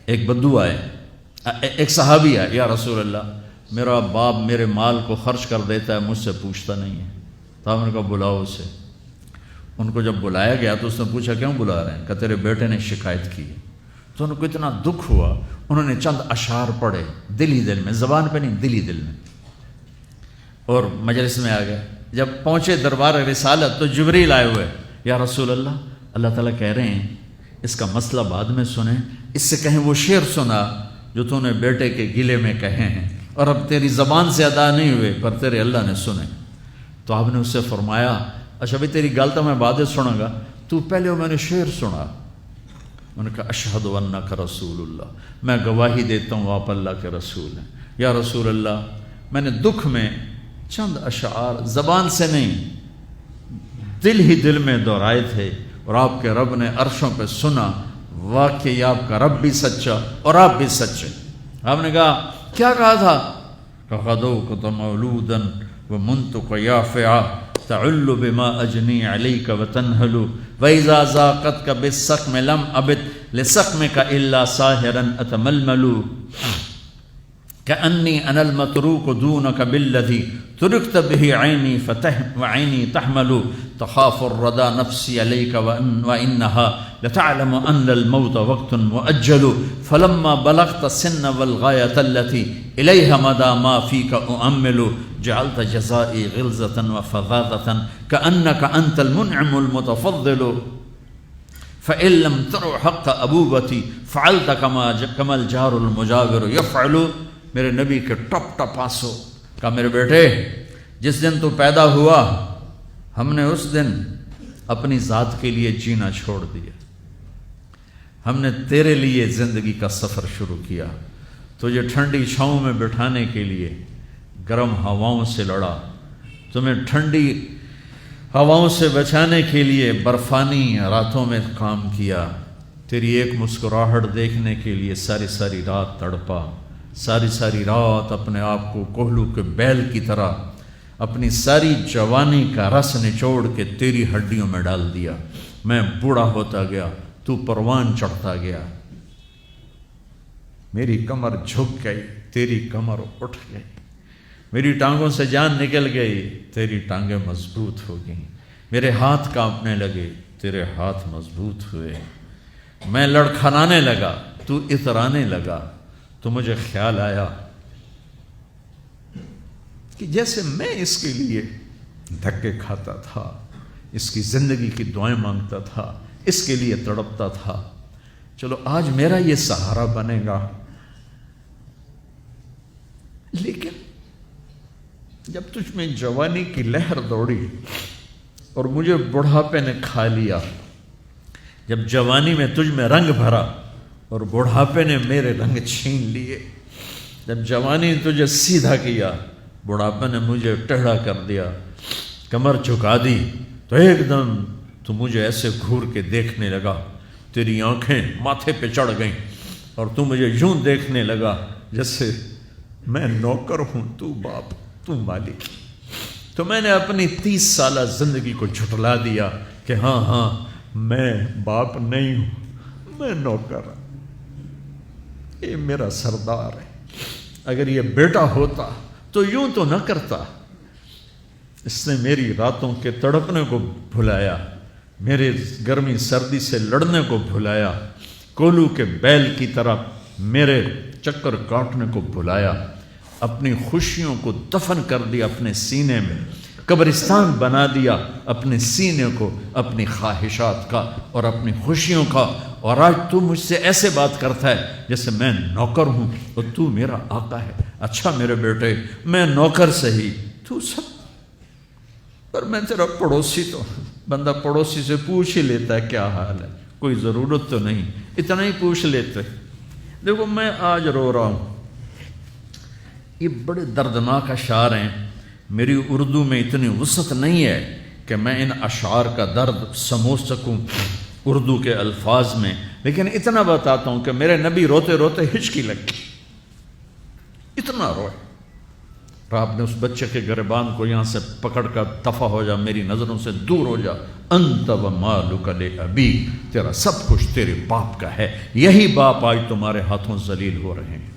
ایک بدو آئے، ایک صحابی آئے، یا رسول اللہ میرا باپ میرے مال کو خرچ کر دیتا ہے، مجھ سے پوچھتا نہیں ہے۔ تو آپ نے کہا بلاؤ اسے۔ ان کو جب بلایا گیا تو اس نے پوچھا کیوں بلا رہے ہیں؟ کہ تیرے بیٹے نے شکایت کی۔ تو ان کو اتنا دکھ ہوا، انہوں نے چند اشعار پڑھے دل ہی دل میں، زبان پہ نہیں، دل ہی دل میں، اور مجلس میں آ گئے۔ جب پہنچے دربار رسالت تو جبریل آئے ہوئے، یا رسول اللہ اللہ تعالیٰ کہہ رہے ہیں اس کا مسئلہ بعد میں سنیں، اس سے کہیں وہ شعر سنا جو تو نے بیٹے کے گلے میں کہے ہیں، اور اب تیری زبان سے ادا نہیں ہوئے پر تیرے اللہ نے سنے۔ تو آپ نے اس سے فرمایا اچھا بھائی تیری گل تو میں بعد میں سنوں گا، تو پہلے میں نے شعر سنا۔ انہوں نے کہا اشہد انک رسول اللہ، میں گواہی دیتا ہوں آپ اللہ کے رسول ہیں۔ یا رسول اللہ میں نے دکھ میں چند اشعار زبان سے نہیں دل ہی دل میں دہرائے تھے، اور آپ کے رب نے عرشوں پہ سنا، واقعی آپ کا رب بھی سچا اور آپ بھی سچے۔ آپ نے کہا کیا کہا تھا؟ غدوت مولودا ومنتق یافعا تعل بما اجنی علیک وتنہل واذا ذاقتک بالسقم لم ابت لسقمک الا ساہرا اتململ کأنی انا المتروک دونک بالذی ترکت به عینی وعینی تحمل تخاف الردى نفسی علیک وانها لتعلم ان الموت وقت مؤجل فلما بلغت السن والغایة التي الیها مدى ما فیک اؤمل جعلت جزائی غلظة وفظاظة كأنك انت المنعم المتفضل فإن لم تر حق ابوبتی فعلت كما الجار المجاور يفعل۔ میرے نبی کے ٹپ ٹپ آنسو۔ کہا میرے بیٹے جس دن تو پیدا ہوا ہم نے اس دن اپنی ذات کے لیے جینا چھوڑ دیا، ہم نے تیرے لیے زندگی کا سفر شروع کیا، تجھے ٹھنڈی چھاؤں میں بٹھانے کے لیے گرم ہواؤں سے لڑا، تمہیں ٹھنڈی ہواؤں سے بچانے کے لیے برفانی راتوں میں کام کیا، تیری ایک مسکراہٹ دیکھنے کے لیے ساری ساری رات تڑپا، ساری ساری رات اپنے آپ کو کوہلو کے بیل کی طرح اپنی ساری جوانی کا رس نچوڑ کے تیری ہڈیوں میں ڈال دیا۔ میں بوڑھا ہوتا گیا، تو پروان چڑھتا گیا، میری کمر جھک گئی، تیری کمر اٹھ گئی، میری ٹانگوں سے جان نکل گئی، تیری ٹانگیں مضبوط ہو گئیں، میرے ہاتھ کانپنے لگے، تیرے ہاتھ مضبوط ہوئے، میں لڑکھڑانے لگا، تو اترانے لگا، تو مجھے خیال آیا کہ جیسے میں اس کے لیے دھکے کھاتا تھا، اس کی زندگی کی دعائیں مانگتا تھا، اس کے لیے تڑپتا تھا، چلو آج میرا یہ سہارا بنے گا۔ لیکن جب تجھ میں جوانی کی لہر دوڑی اور مجھے بڑھاپے نے کھا لیا، جب جوانی میں تجھ میں رنگ بھرا اور بڑھاپے نے میرے رنگ چھین لیے، جب جوانی تجھے سیدھا کیا بڑھاپے نے مجھے ٹیڑھا کر دیا، کمر جھکا دی، تو ایک دم تو مجھے ایسے گھور کے دیکھنے لگا، تیری آنکھیں ماتھے پہ چڑھ گئیں اور تو مجھے یوں دیکھنے لگا جیسے میں نوکر ہوں تو باپ تو مالک۔ تو میں نے اپنی 30 سالہ زندگی کو جھٹلا دیا کہ ہاں میں باپ نہیں ہوں، میں نوکر ہوں، یہ میرا سردار ہے، اگر یہ بیٹا ہوتا تو یوں تو نہ کرتا۔ اس نے میری راتوں کے تڑپنے کو بھلایا، میرے گرمی سردی سے لڑنے کو بھلایا، کولو کے بیل کی طرح میرے چکر کاٹنے کو بھلایا، اپنی خوشیوں کو دفن کر دیا اپنے سینے میں، قبرستان بنا دیا اپنے سینے کو، اپنی خواہشات کا اور اپنی خوشیوں کا، اور آج تو مجھ سے ایسے بات کرتا ہے جیسے میں نوکر ہوں اور تو میرا آقا ہے۔ اچھا میرے بیٹے میں نوکر سہی، تو سب، پر میں تیرا پڑوسی، تو بندہ پڑوسی سے پوچھ ہی لیتا ہے کیا حال ہے، کوئی ضرورت تو نہیں، اتنا ہی پوچھ لیتے۔ دیکھو میں آج رو رہا ہوں، یہ بڑے دردناک اشعار ہیں، میری اردو میں اتنی وسعت نہیں ہے کہ میں ان اشعار کا درد سمجھ سکوں اردو کے الفاظ میں، لیکن اتنا بتاتا ہوں کہ میرے نبی روتے روتے ہچکی لگی، اتنا روئے، اور آپ نے اس بچے کے گریبان کو یہاں سے پکڑ کر دفع ہو جا، میری نظروں سے دور ہو جا، انت و مالک لابیک، تیرا سب کچھ تیرے باپ کا ہے، یہی باپ آج تمہارے ہاتھوں ذلیل ہو رہے ہیں۔